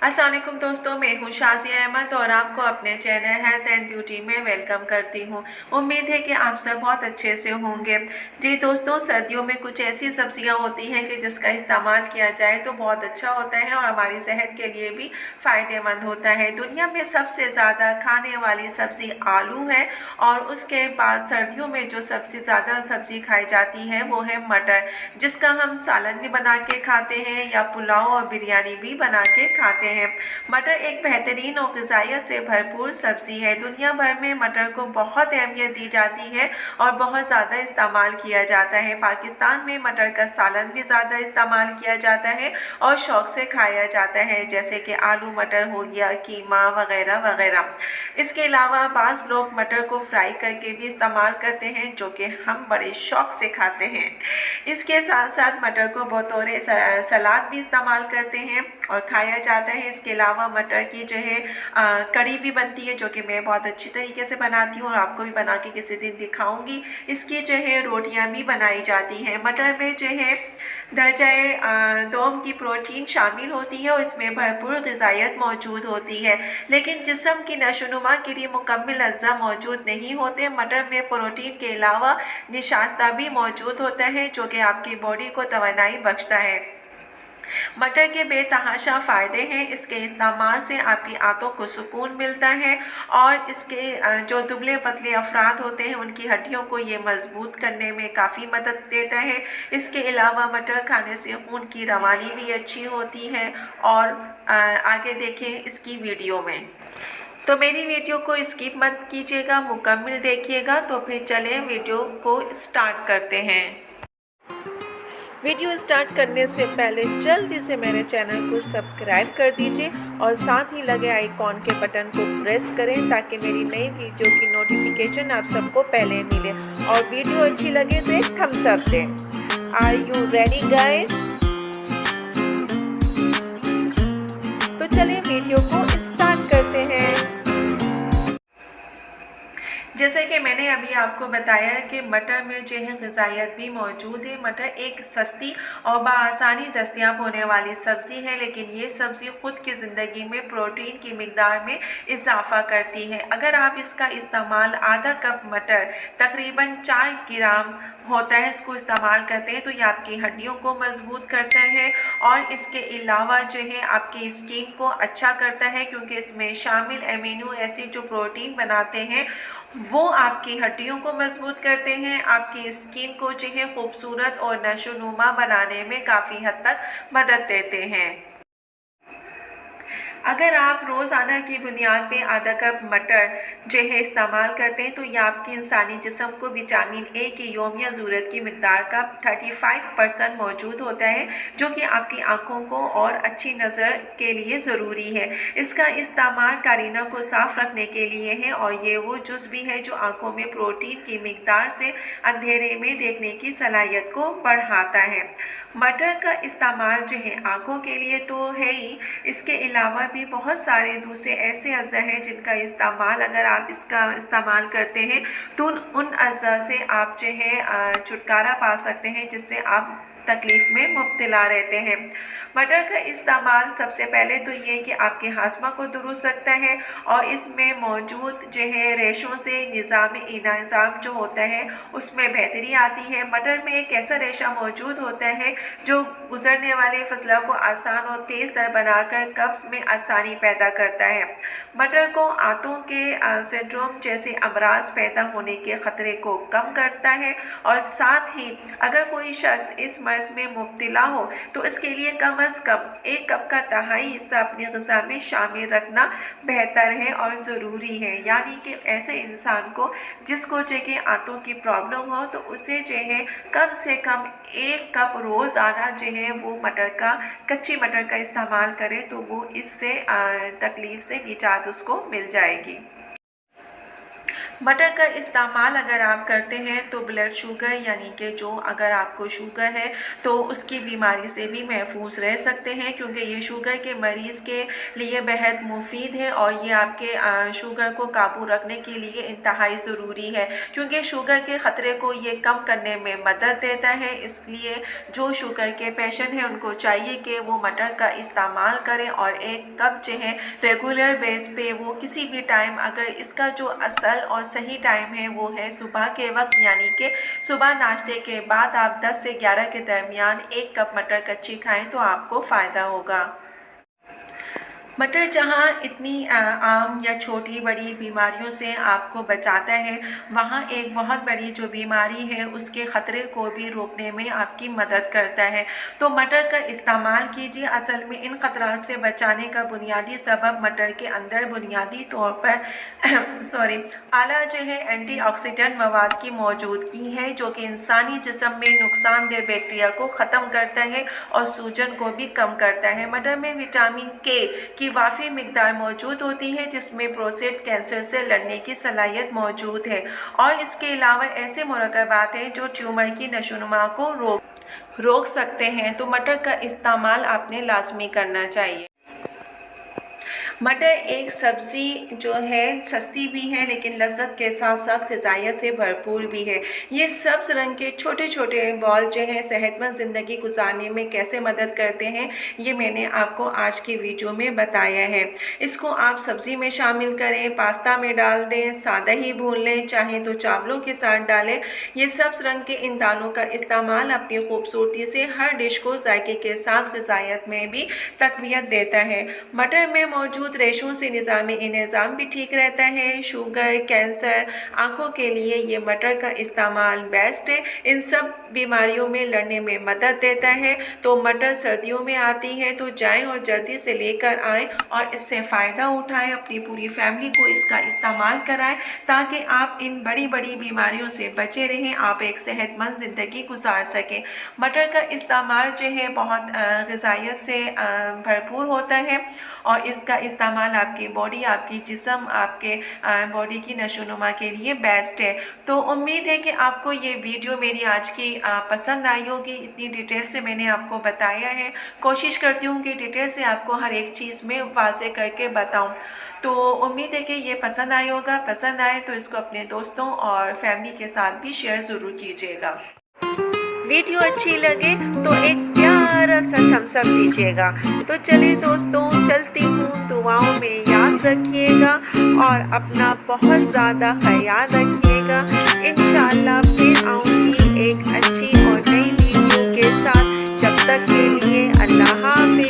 अस्सलाम वालेकुम दोस्तों, मैं हूँ शाज़िया अहमद और आपको अपने चैनल हेल्थ एंड ब्यूटी में वेलकम करती हूँ। उम्मीद है कि आप सब बहुत अच्छे से होंगे। जी दोस्तों, सर्दियों में कुछ ऐसी सब्जियाँ होती हैं कि जिसका इस्तेमाल किया जाए तो बहुत अच्छा होता है और हमारी सेहत के लिए भी फ़ायदेमंद होता है। दुनिया में सबसे ज़्यादा खाने वाली सब्ज़ी आलू है और उसके बाद सर्दियों में जो सबसे ज़्यादा सब्ज़ी खाई जाती है वो है मटर, जिसका हम सालन भी बना के खाते हैं या पुलाव और बिरयानी भी बना के खाते हैं। मटर एक बेहतरीन और ग़िज़ाइयत से भरपूर सब्ज़ी है। दुनिया भर में मटर को बहुत अहमियत दी जाती है और बहुत ज़्यादा इस्तेमाल किया जाता है। पाकिस्तान में मटर का सालन भी ज़्यादा इस्तेमाल किया जाता है और शौक़ से खाया जाता है, जैसे कि आलू मटर हो गया, कीमा वगैरह वगैरह। इसके अलावा बाज़ लोग मटर को फ्राई करके भी इस्तेमाल करते हैं, जो कि हम बड़े शौक़ से खाते हैं। इसके साथ साथ मटर को बतौर सलाद भी इस्तेमाल करते हैं और खाया जाता है। इसके अलावा मटर की जो है कड़ी भी बनती है, जो कि मैं बहुत अच्छी तरीके से बनाती हूँ और आपको भी बना के किसी दिन दिखाऊंगी। इसकी जो है रोटियां भी बनाई जाती हैं। मटर में जो है दर्जाए दोम की प्रोटीन शामिल होती है और इसमें भरपूर ग़िज़ाइयत मौजूद होती है, लेकिन जिस्म की नशोनुमा के लिए मुकम्मल अज़्ज़ा मौजूद नहीं होते। मटर में प्रोटीन के अलावा निशास्ता भी मौजूद होता है, जो कि आपकी बॉडी को तवानाई बख्शता है। मटर के बेतहाशा फ़ायदे हैं। इसके इस्तेमाल से आपकी आंतों को सुकून मिलता है और इसके जो दुबले पतले अफराद होते हैं उनकी हड्डियों को ये मजबूत करने में काफ़ी मदद देता है। इसके अलावा मटर खाने से खून की रवानी भी अच्छी होती है। और आगे देखें इसकी वीडियो में। तो मेरी वीडियो को स्किप मत कीजिएगा, मुकम्मल देखिएगा। तो फिर चलें वीडियो को स्टार्ट करते हैं। वीडियो स्टार्ट करने से पहले जल्दी से मेरे चैनल को सब्सक्राइब कर दीजिए और साथ ही लगे आइकॉन के बटन को प्रेस करें ताकि मेरी नई वीडियो की नोटिफिकेशन आप सबको पहले मिले। और वीडियो अच्छी लगे तो एक थम्स अप दें। Are you ready guys? तो चलिए वीडियो को स्टार्ट करते हैं। जैसे कि मैंने अभी आपको बताया कि मटर में जो है ग़िज़ाइयत भी मौजूद है। मटर एक सस्ती और बआसानी दस्तयाब होने वाली सब्ज़ी है, लेकिन ये सब्ज़ी ख़ुद की ज़िंदगी में प्रोटीन की मिक़दार में इजाफ़ा करती है। अगर आप इसका इस्तेमाल आधा कप मटर तकरीबन 4 ग्राम होता है, इसको इस्तेमाल करते हैं तो ये आपकी हड्डियों को मजबूत करता है और इसके अलावा जो है आपकी स्किन को अच्छा करता है, क्योंकि इसमें शामिल अमीनो एसिड जो प्रोटीन बनाते हैं वो आपकी हड्डियों को मजबूत करते हैं, आपकी स्किन को जो है खूबसूरत और नशोनुमा बनाने में काफ़ी हद तक मदद देते हैं। अगर आप रोज़ाना की बुनियाद पे आधा कप मटर जो है इस्तेमाल करते हैं तो यह आपके इंसानी जिस्म को विटामिन ए की यौमिया ज़रूरत की मिक़दार का 35% मौजूद होता है, जो कि आपकी आँखों को और अच्छी नज़र के लिए ज़रूरी है। इसका इस्तेमाल कारीना को साफ़ रखने के लिए है और ये वो जुज़ भी है जो आँखों में प्रोटीन की मिक़दार से अंधेरे में देखने की सलाहियत को बढ़ाता है। मटर का इस्तेमाल जो है आँखों के लिए तो है ही, इसके अलावा भी बहुत सारे दूसरे ऐसे अज़ा हैं जिनका इस्तेमाल अगर आप इसका इस्तेमाल करते हैं तो उन अज़ा से आप जो है छुटकारा पा सकते हैं, जिससे आप तकलीफ़ में मुब्तला रहते हैं। मटर का इस्तेमाल सबसे पहले तो ये कि आपके हाजमा को दुरुस्त रखता है और इसमें मौजूद जो है रेशों से निज़ाम जो होता है उसमें बेहतरी आती है। मटर में एक ऐसा रेशा मौजूद होता है जो गुजरने वाले फसलों को आसान और तेज़ तर बनाकर कब्ज़ में आसानी पैदा करता है। मटर को आंतों के सिंड्रोम जैसे अमराज पैदा होने के ख़तरे को कम करता है और साथ ही अगर कोई शख्स इस मर्ज़ में मुब्तला हो तो इसके लिए कम अज़ कम 1 कप का तिहाई हिस्सा अपनी ग़िज़ा में शामिल रखना बेहतर है और ज़रूरी है। यानी कि ऐसे इंसान को जिसको जो कि आंतों की प्रॉब्लम हो तो उसे जो है कम से कम 1 कप रोज़ाना जो है वो कच्ची मटर का इस्तेमाल करे तो वो इससे तकलीफ़ से निजात उसको मिल जाएगी। मटर का इस्तेमाल अगर आप करते हैं तो ब्लड शुगर यानी कि जो अगर आपको शुगर है तो उसकी बीमारी से भी महफूज रह सकते हैं, क्योंकि ये शुगर के मरीज़ के लिए बेहद मुफीद है और ये आपके शुगर को काबू रखने के लिए इंतहाई ज़रूरी है, क्योंकि शुगर के ख़तरे को ये कम करने में मदद देता है। इसलिए जो शुगर के पेशेंट हैं उनको चाहिए कि वो मटर का इस्तेमाल करें और एक कप जो है रेगुलर बेस पे वो किसी भी टाइम, अगर इसका जो असल और सही टाइम है वो है सुबह के वक्त, यानी कि सुबह नाश्ते के बाद आप 10 से 11 के दरमियान 1 कप मटर कच्ची खाएं तो आपको फ़ायदा होगा। मटर जहाँ इतनी आम या छोटी बड़ी बीमारियों से आपको बचाता है, वहाँ एक बहुत बड़ी जो बीमारी है उसके ख़तरे को भी रोकने में आपकी मदद करता है। तो मटर का इस्तेमाल कीजिए। असल में इन ख़तरात से बचाने का बुनियादी सबब मटर के अंदर बुनियादी तौर पर आला जो है एंटीऑक्सीडेंट मवाद की मौजूदगी है, जो कि इंसानी जिस्म में नुकसानदेह बैक्टीरिया को ख़त्म करता है और सूजन को भी कम करता है। मटर में विटामिन के की वाफ़ी मिकदार मौजूद होती है, जिसमें प्रोस्टेट कैंसर से लड़ने की सलाहियत मौजूद है, और इसके अलावा ऐसे मुरक्कबात हैं जो ट्यूमर की नशोनुमा को रोक सकते हैं। तो मटर का इस्तेमाल आपने लाजमी करना चाहिए। मटर एक सब्ज़ी जो है सस्ती भी है लेकिन लज्जत के साथ साथ ग़िज़ाइयत से भरपूर भी है। ये सब्ज़ रंग के छोटे छोटे बॉल जो हैं सेहतमंद ज़िंदगी गुजारने में कैसे मदद करते हैं, ये मैंने आपको आज की वीडियो में बताया है। इसको आप सब्ज़ी में शामिल करें, पास्ता में डाल दें, सादा ही भून लें, चाहें तो चावलों के साथ डालें। ये सब्ज़ रंग के इन दालों का इस्तेमाल अपनी खूबसूरती से हर डिश को जायके के साथ ग़िज़ाइयत में भी तक़वियत देता है। मटर में मौजूद रेशों से निज़ामी इंतज़ाम भी ठीक रहता है। शुगर, कैंसर, आँखों के लिए ये मटर का इस्तेमाल बेस्ट है। इन सब बीमारियों में लड़ने में मदद देता है। तो मटर सर्दियों में आती है तो जाएं और जल्दी से लेकर आएं और इससे फ़ायदा उठाएं। अपनी पूरी फैमिली को इसका इस्तेमाल कराएं ताकि आप इन बड़ी बड़ी बीमारियों से बचे रहें, आप एक सेहतमंद ज़िंदगी गुजार सकें। मटर का इस्तेमाल जो है बहुत ग़िज़ाइयत से भरपूर होता है और इसका इस्तेमाल आपकी बॉडी, आपकी जिस्म, आपके बॉडी की नशोनुमा के लिए बेस्ट है। तो उम्मीद है कि आपको ये वीडियो मेरी आज की पसंद आई होगी। इतनी डिटेल से मैंने आपको बताया है। कोशिश करती हूँ कि डिटेल से आपको हर एक चीज़ में वाज़ेह करके बताऊँ। तो उम्मीद है कि ये पसंद आया होगा। पसंद आए तो इसको अपने दोस्तों और फैमिली के साथ भी शेयर ज़रूर कीजिएगा। वीडियो अच्छी लगे तो एक प्यारा सा थम्स अप दीजिएगा। तो चलिए दोस्तों, चलती हूँ, दुआओं में याद रखिएगा और अपना बहुत ज़्यादा ख्याल रखिएगा। इंशाअल्लाह फिर आऊँगी एक अच्छी और नई वीडियो के साथ। जब तक के लिए अल्लाह हाफ़िज़।